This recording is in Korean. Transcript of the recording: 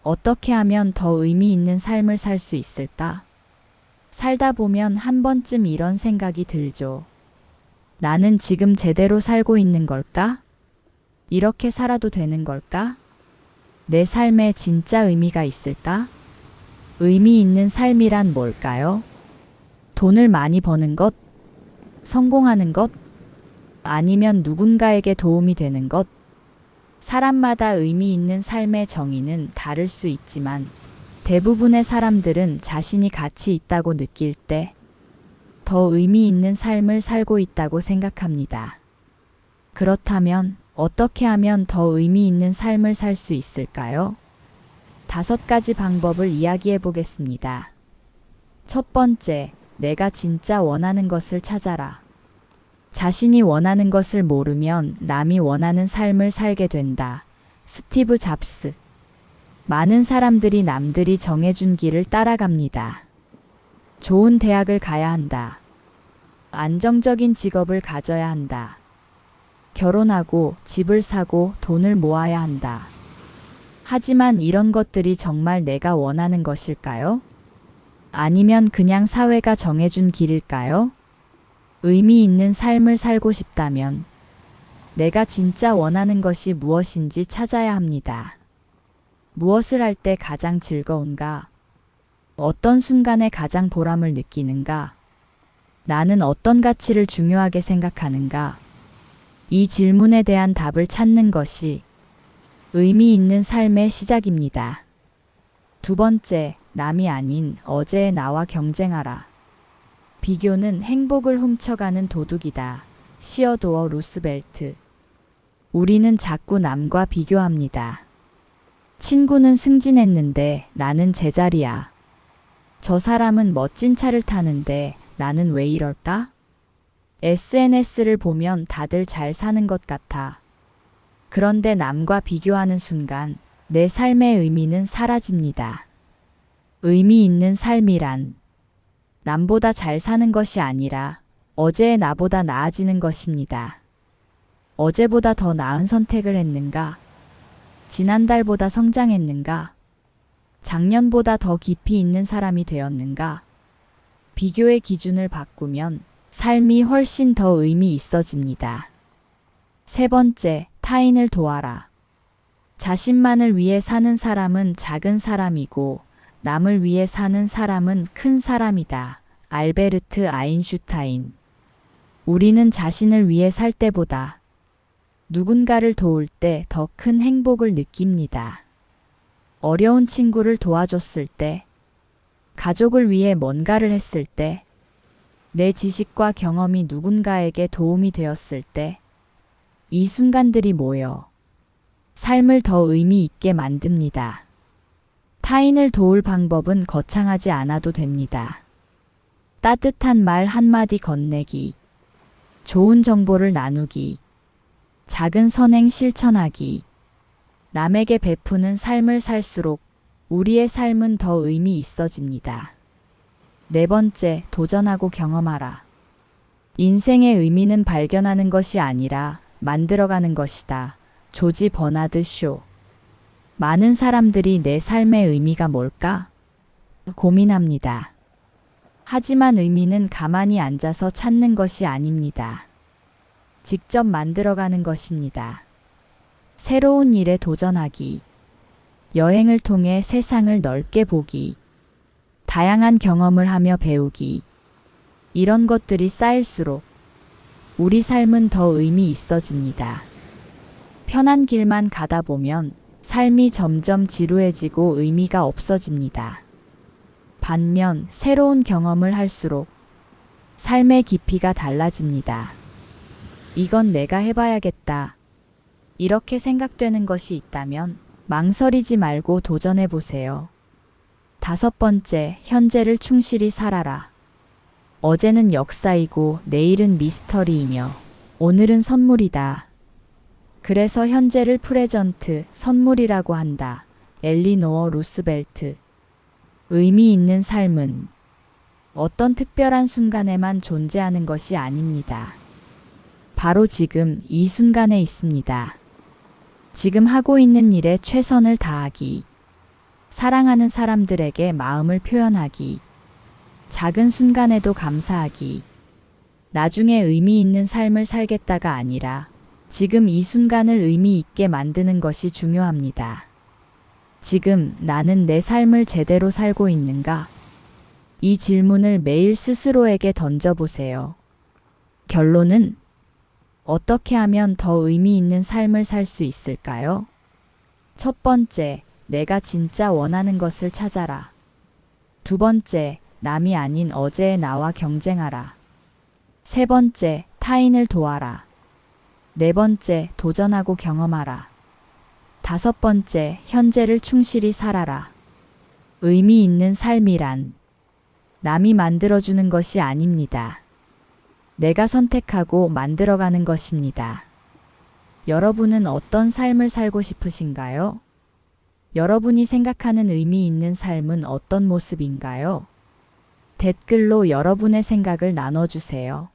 어떻게 하면 더 의미 있는 삶을 살 수 있을까? 살다 보면 한 번쯤 이런 생각이 들죠. 나는 지금 제대로 살고 있는 걸까? 이렇게 살아도 되는 걸까? 내 삶에 진짜 의미가 있을까? 의미 있는 삶이란 뭘까요? 돈을 많이 버는 것? 성공하는 것? 아니면 누군가에게 도움이 되는 것? 사람마다 의미 있는 삶의 정의는 다를 수 있지만 대부분의 사람들은 자신이 가치 있다고 느낄 때 더 의미 있는 삶을 살고 있다고 생각합니다. 그렇다면 어떻게 하면 더 의미 있는 삶을 살 수 있을까요? 5가지 방법을 이야기해 보겠습니다. 첫 번째, 내가 진짜 원하는 것을 찾아라. 자신이 원하는 것을 모르면 남이 원하는 삶을 살게 된다. 스티브 잡스. 많은 사람들이 남들이 정해준 길을 따라갑니다. 좋은 대학을 가야 한다. 안정적인 직업을 가져야 한다. 결혼하고 집을 사고 돈을 모아야 한다. 하지만 이런 것들이 정말 내가 원하는 것일까요? 아니면 그냥 사회가 정해준 길일까요? 의미 있는 삶을 살고 싶다면 내가 진짜 원하는 것이 무엇인지 찾아야 합니다. 무엇을 할 때 가장 즐거운가? 어떤 순간에 가장 보람을 느끼는가? 나는 어떤 가치를 중요하게 생각하는가? 이 질문에 대한 답을 찾는 것이 의미 있는 삶의 시작입니다. 두 번째, 남이 아닌 어제의 나와 경쟁하라. 비교는 행복을 훔쳐가는 도둑이다. 시어도어 루스벨트. 우리는 자꾸 남과 비교합니다. 친구는 승진했는데 나는 제자리야. 저 사람은 멋진 차를 타는데 나는 왜 이럴까? SNS를 보면 다들 잘 사는 것 같아. 그런데 남과 비교하는 순간 내 삶의 의미는 사라집니다. 의미 있는 삶이란 남보다 잘 사는 것이 아니라 어제의 나보다 나아지는 것입니다. 어제보다 더 나은 선택을 했는가? 지난달보다 성장했는가? 작년보다 더 깊이 있는 사람이 되었는가? 비교의 기준을 바꾸면 삶이 훨씬 더 의미 있어집니다. 세 번째, 타인을 도와라. 자신만을 위해 사는 사람은 작은 사람이고 남을 위해 사는 사람은 큰 사람이다. 알베르트 아인슈타인. 우리는 자신을 위해 살 때보다 누군가를 도울 때 더 큰 행복을 느낍니다. 어려운 친구를 도와줬을 때, 가족을 위해 뭔가를 했을 때, 내 지식과 경험이 누군가에게 도움이 되었을 때, 이 순간들이 모여 삶을 더 의미 있게 만듭니다. 타인을 도울 방법은 거창하지 않아도 됩니다. 따뜻한 말 한마디 건네기, 좋은 정보를 나누기, 작은 선행 실천하기, 남에게 베푸는 삶을 살수록 우리의 삶은 더 의미 있어집니다. 네 번째, 도전하고 경험하라. 인생의 의미는 발견하는 것이 아니라 만들어가는 것이다. 조지 버나드 쇼. 많은 사람들이 내 삶의 의미가 뭘까? 고민합니다. 하지만 의미는 가만히 앉아서 찾는 것이 아닙니다. 직접 만들어가는 것입니다. 새로운 일에 도전하기, 여행을 통해 세상을 넓게 보기, 다양한 경험을 하며 배우기, 이런 것들이 쌓일수록 우리 삶은 더 의미 있어집니다. 편한 길만 가다 보면 삶이 점점 지루해지고 의미가 없어집니다. 반면 새로운 경험을 할수록 삶의 깊이가 달라집니다. 이건 내가 해봐야겠다. 이렇게 생각되는 것이 있다면 망설이지 말고 도전해 보세요. 5번째, 현재를 충실히 살아라. 어제는 역사이고 내일은 미스터리이며 오늘은 선물이다. 그래서 현재를 프레전트, 선물이라고 한다. 엘리노어 루스벨트. 의미 있는 삶은 어떤 특별한 순간에만 존재하는 것이 아닙니다. 바로 지금 이 순간에 있습니다. 지금 하고 있는 일에 최선을 다하기, 사랑하는 사람들에게 마음을 표현하기. 작은 순간에도 감사하기. 나중에 의미 있는 삶을 살겠다가 아니라 지금 이 순간을 의미 있게 만드는 것이 중요합니다. 지금 나는 내 삶을 제대로 살고 있는가? 이 질문을 매일 스스로에게 던져보세요. 결론은 어떻게 하면 더 의미 있는 삶을 살 수 있을까요? 첫 번째, 내가 진짜 원하는 것을 찾아라. 두 번째, 남이 아닌 어제의 나와 경쟁하라. 세 번째, 타인을 도와라. 네 번째, 도전하고 경험하라. 다섯 번째, 현재를 충실히 살아라. 의미 있는 삶이란 남이 만들어주는 것이 아닙니다. 내가 선택하고 만들어가는 것입니다. 여러분은 어떤 삶을 살고 싶으신가요? 여러분이 생각하는 의미 있는 삶은 어떤 모습인가요? 댓글로 여러분의 생각을 나눠주세요.